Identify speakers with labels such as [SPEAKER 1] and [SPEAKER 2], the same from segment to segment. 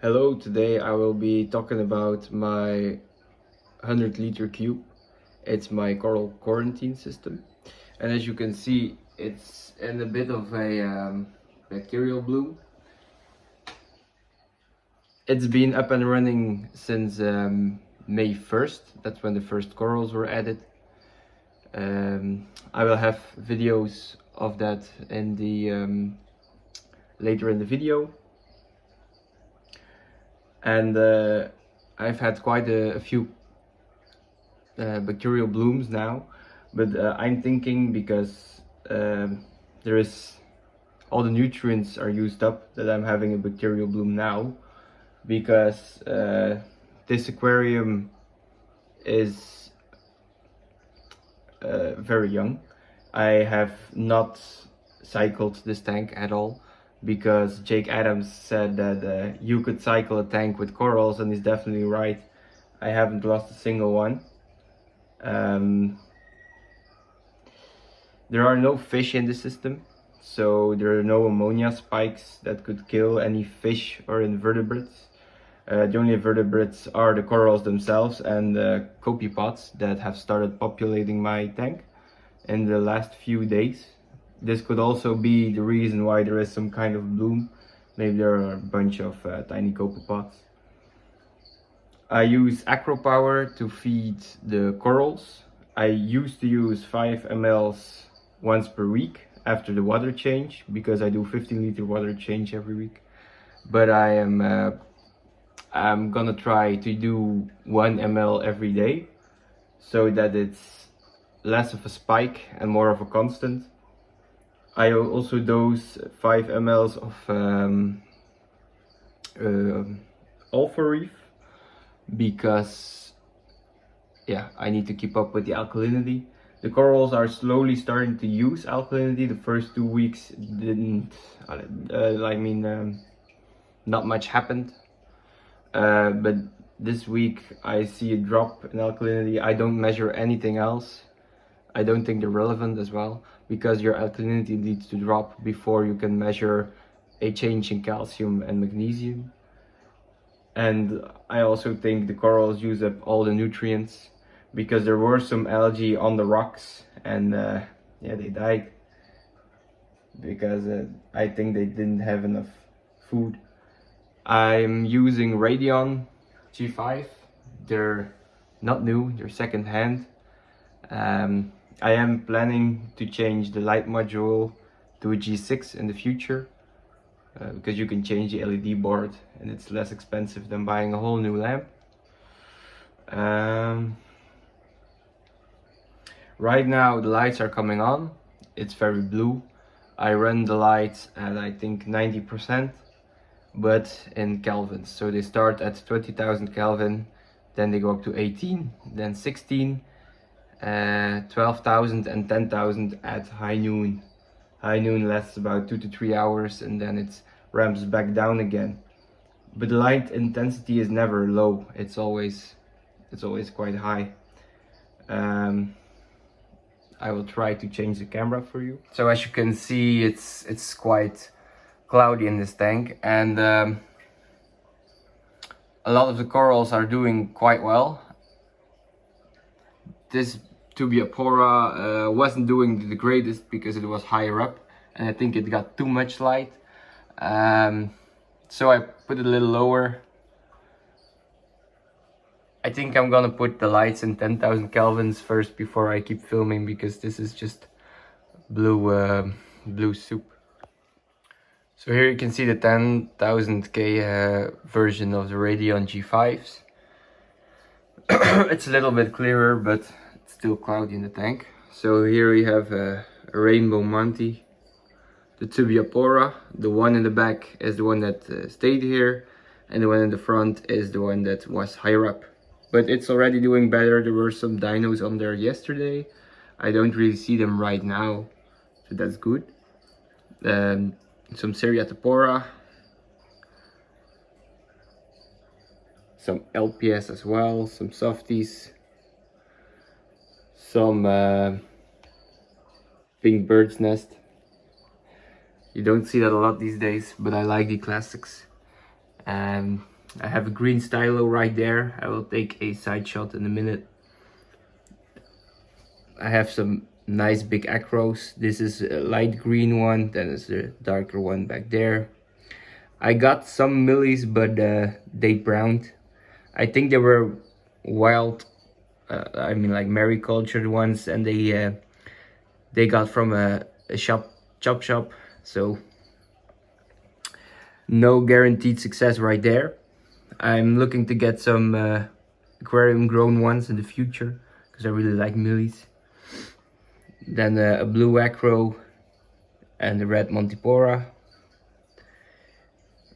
[SPEAKER 1] Hello, today I will be talking about my 100-liter cube. It's my coral quarantine system, and as you can see, it's in a bit of a bacterial bloom. It's been up and running since May 1st. That's when the first corals were added. I will have videos of that in the later in the video. And I've had quite a few bacterial blooms now, but I'm thinking because there is all the nutrients are used up that I'm having a bacterial bloom now, because this aquarium is very young. I have not cycled this tank at all, because Jake Adams said that you could cycle a tank with corals, and he's definitely right. I haven't lost a single one. There are no fish in the system, so there are no ammonia spikes that could kill any fish or invertebrates. The only vertebrates are the corals themselves and the copepods that have started populating my tank in the last few days. This could also be the reason why there is some kind of bloom. Maybe there are a bunch of tiny copepods. I use AcroPower to feed the corals. I used to use 5 ml once per week after the water change, because I do 15-liter water change every week. But I'm gonna try to do 1 ml every day, so that it's less of a spike and more of a constant. I also dose 5 ml of alpha reef, because yeah, I need to keep up with the alkalinity. The corals are slowly starting to use alkalinity. The first 2 weeks didn't, not much happened. But this week I see a drop in alkalinity. I don't measure anything else. I don't think they're relevant as well, because your alkalinity needs to drop before you can measure a change in calcium and magnesium. And I also think the corals use up all the nutrients, because there were some algae on the rocks, and yeah, they died because I think they didn't have enough food. I'm using Radeon G5. They're not new, they're second hand. I am planning to change the light module to a G6 in the future, because you can change the LED board and it's less expensive than buying a whole new lamp. Right now the lights are coming on. It's very blue. I run the lights at I think 90%, but in kelvins. So they start at 20,000 Kelvin, then they go up to 18, then 16, 12,000 and 10,000 at high noon. High noon lasts about 2 to 3 hours, and then it ramps back down again. But the light intensity is never low. It's always quite high. I will try to change the camera for you. So as you can see, it's quite cloudy in this tank, and a lot of the corals are doing quite well. This Tubiapora wasn't doing the greatest because it was higher up, and I think it got too much light. So I put it a little lower. I think I'm gonna put the lights in 10,000 kelvins first before I keep filming, because this is just blue soup. So here you can see the 10,000K version of the Radeon G5s. It's a little bit clearer, but it's still cloudy in the tank. So here we have a rainbow mantis, the Tubiapora. The one in the back is the one that stayed here, and the one in the front is the one that was higher up. But it's already doing better. There were some dinos on there yesterday. I don't really see them right now, so that's good. Some Seriatopora, some LPS as well, some softies, some pink bird's nest. You don't see that a lot these days, but I like the classics. I have a green stylo right there. I will take a side shot in a minute. I have some nice big acros. This is a light green one, then there's a darker one back there. I got some millies, but they browned. I think they were wild, I mean like maricultured ones, and they got from a chop shop. So no guaranteed success right there. I'm looking to get some aquarium grown ones in the future because I really like millies. Then a blue acro and a red Montipora.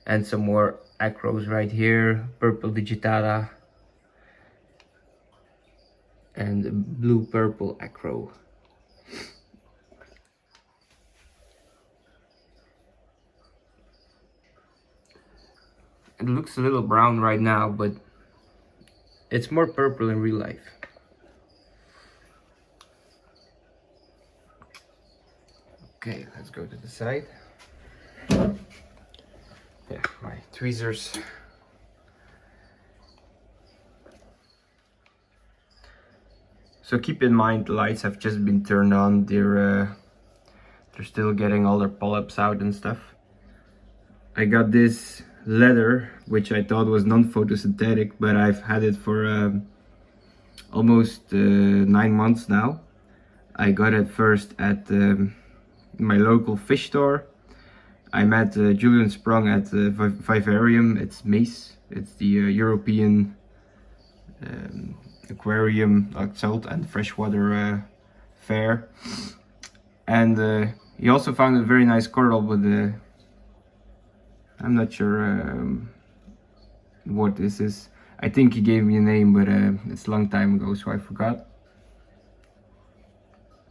[SPEAKER 1] And some more acros right here, purple digitata and a blue purple acro. It looks a little brown right now, but it's more purple in real life. Okay, let's go to the side. Yeah, my tweezers. So keep in mind, the lights have just been turned on. They're still getting all their polyps out and stuff. I got this leather, which I thought was non-photosynthetic, but I've had it for almost 9 months now. I got it first at my local fish store. I met Julian Sprung at Vivarium. It's MACE. It's the European aquarium, like salt and freshwater fair. And he also found a very nice coral with I'm not sure what this is. I think he gave me a name, but it's a long time ago, so I forgot.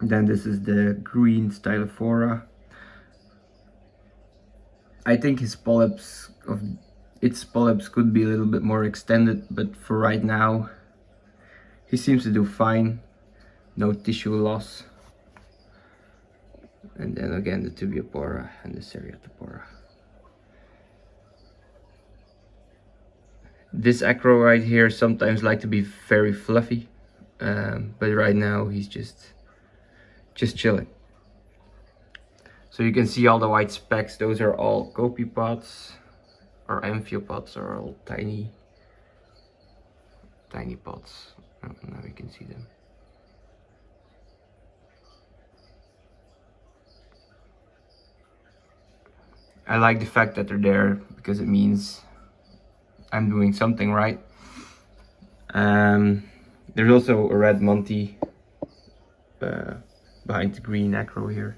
[SPEAKER 1] Then this is the green Stylophora. I think its polyps could be a little bit more extended, but for right now, he seems to do fine. No tissue loss. And then again the Tubiopora and the Seriatopora. This acro right here sometimes like to be very fluffy, but right now he's just chilling. So you can see all the white specks. Those are all copiopods or amphipods, are all tiny pods. Now you can see them. I like the fact that they're there because it means I'm doing something right. There's also a red Monty behind the green acro here.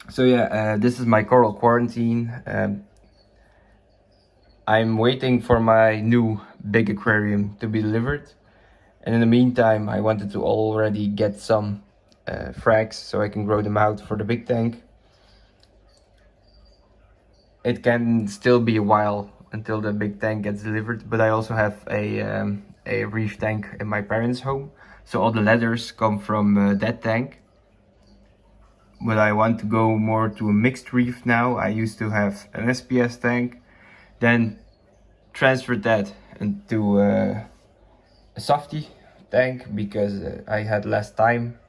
[SPEAKER 1] So yeah, this is my coral quarantine. I'm waiting for my new big aquarium to be delivered, and in the meantime I wanted to already get some frags so I can grow them out for the big tank. It can still be a while until the big tank gets delivered, but I also have a reef tank in my parents' home, so all the leathers come from that tank. But I want to go more to a mixed reef now. I used to have an SPS tank, then transferred that into a softy tank because I had less time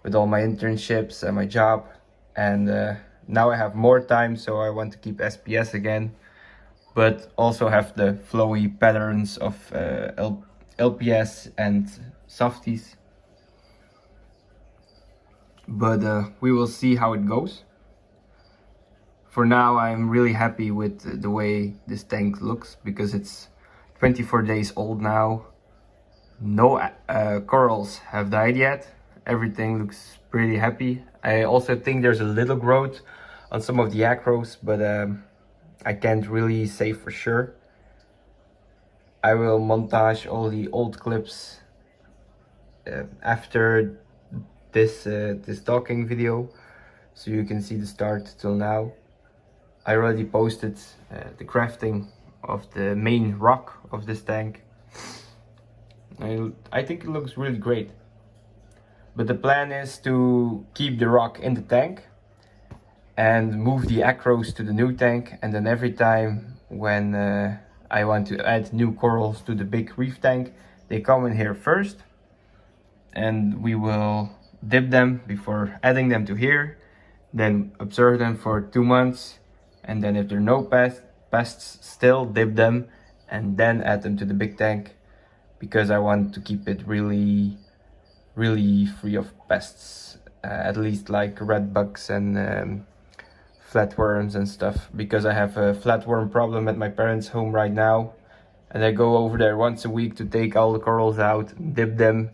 [SPEAKER 1] with all my internships and my job, and now I have more time, so I want to keep SPS again, but also have the flowy patterns of LPS and softies. But we will see how it goes. For now, I'm really happy with the way this tank looks because it's 24 days old now. No corals have died yet. Everything looks pretty happy. I also think there's a little growth on some of the acros, but I can't really say for sure. I will montage all the old clips after this talking video, so you can see the start till now. I already posted the crafting of the main rock of this tank. I think it looks really great. But the plan is to keep the rock in the tank and move the acros to the new tank, and then every time when I want to add new corals to the big reef tank, they come in here first, and we will dip them before adding them to here, then observe them for 2 months, and then if there are no pests still dip them and then add them to the big tank, because I want to keep it really free of pests, at least like red bugs and flatworms and stuff, because I have a flatworm problem at my parents' home right now, and I go over there once a week to take all the corals out, dip them,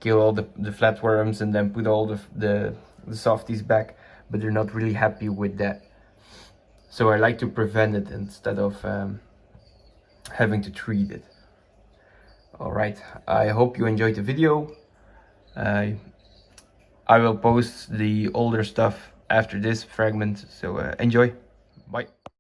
[SPEAKER 1] kill all the flatworms, and then put all the softies back, but they're not really happy with that. So I like to prevent it instead of having to treat it. Alright, I hope you enjoyed the video. I will post the older stuff after this fragment, so enjoy. Bye.